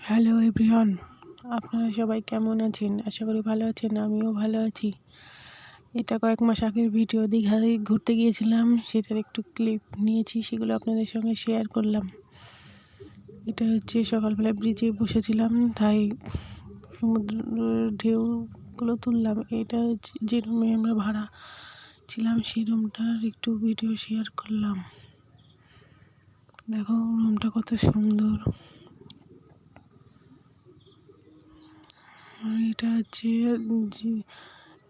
Hello everyone, আপনারা সবাই কেমন আছেন? আশা করি ভালো আছেন। আমিও ভালো আছি। এটা কয়েক মাস আগের ভিডিও। দীঘায় ঘুরতে গিয়েছিলাম, সেটার একটু ক্লিপ নিয়েছি, সেগুলো আপনাদের সঙ্গে শেয়ার করলাম। এটা হচ্ছে সকালবেলা ব্রিজে বসেছিলাম, তাই সমুদ্রের ঢেউগুলো তুললাম। এটা হচ্ছে যে রুমে আমরা ভাড়া ছিলাম, সেই রুমটার একটু ভিডিও শেয়ার করলাম। দেখো রুমটা কত সুন্দর। এটা হচ্ছে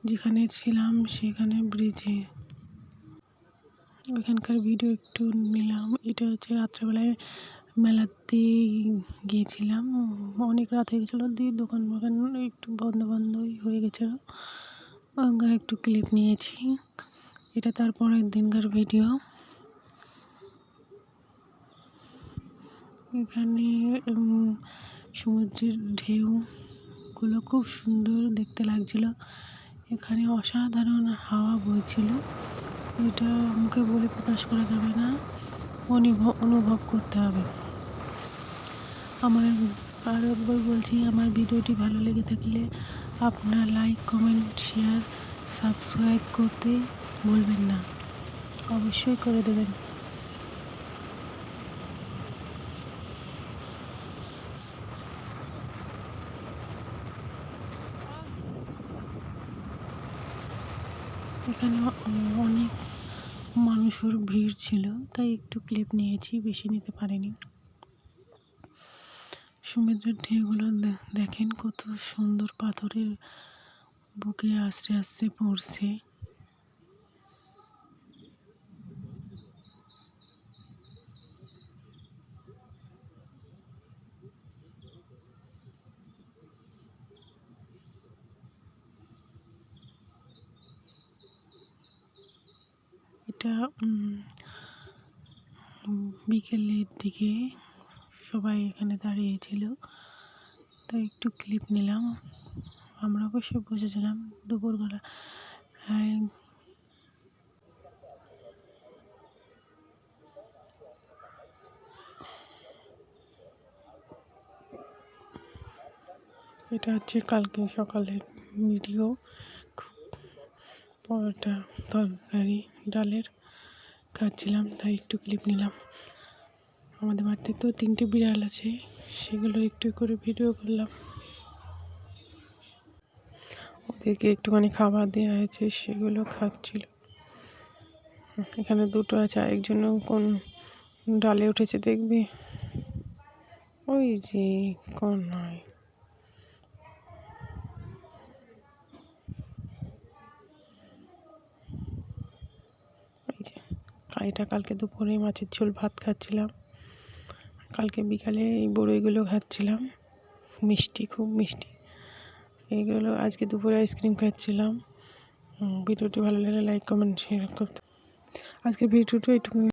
যেখানে ছিলাম সেখানে ব্রিজে ওইখানকার ভিডিও একটু নিলাম। এটা হচ্ছে রাত্রেবেলায় মেলাতে গিয়েছিলাম, অনেক রাত হয়ে গেছিলো, দিয়ে দোকান একটু বন্ধই হয়ে গেছিলো, ওখানকার একটু ক্লিপ নিয়েছি। এটা তারপরের দিনকার ভিডিও। এখানে সমুদ্রের ঢেউগুলো খুব সুন্দর দেখতে লাগছিল। এখানে অসাধারণ হাওয়া বইছিল, এটা মুখে বলে প্রকাশ করা যাবে না, অনুভব করতে হবে। আরও একবার বলছি, আমার ভিডিওটি ভালো লেগে থাকলে আপনারা লাইক, কমেন্ট, শেয়ার, সাবস্ক্রাইব করতে ভুলবেন না, অবশ্যই করে দেবেন। এখানে অনেক মানুষের ভিড় ছিল, তাই একটু ক্লিপ নিয়েছি, বেশি নিতে পারিনি। সমুদ্রের ঢেউগুলো দেখেন কত সুন্দর, পাথরের বুকে আস্তে আস্তে পড়ছে। এটা বিকেলের দিকে সবাই এখানে দাঁড়িয়েছিল, তাই একটু ক্লিপ নিলাম। আমরা অবশ্যই বসেছিলাম দুপুরবেলা। এটা হচ্ছে কালকে সকালের ভিডিও। পরোটা, তরকারি, ডালের খাচ্ছিলাম, তাই একটু ক্লিপ নিলাম। আমাদের বাড়িতে তো 3টে বিড়াল আছে, সেগুলো একটু করে ভিডিও করলাম। ওদেরকে একটুখানি খাবার দেওয়া হয়েছে, সেগুলো খাচ্ছিল। এখানে 2টো আছে, আরেকজন কোন ডালে উঠেছে দেখবে, ওই যে কোন নয়। এই যে এটা কালকে দুপুরে মাছের ঝোল ভাত খাচ্ছিলাম, কালকে বিকালে এই বড়ইগুলো খাচ্ছিলাম, মিষ্টি, খুব মিষ্টি এইগুলো। আজকে দুপুরে আইসক্রিম খাচ্ছিলাম। ভিডিওটি ভালো লাগলে লাইক, কমেন্ট, শেয়ার করতে। আজকে ভিডিওটি একটু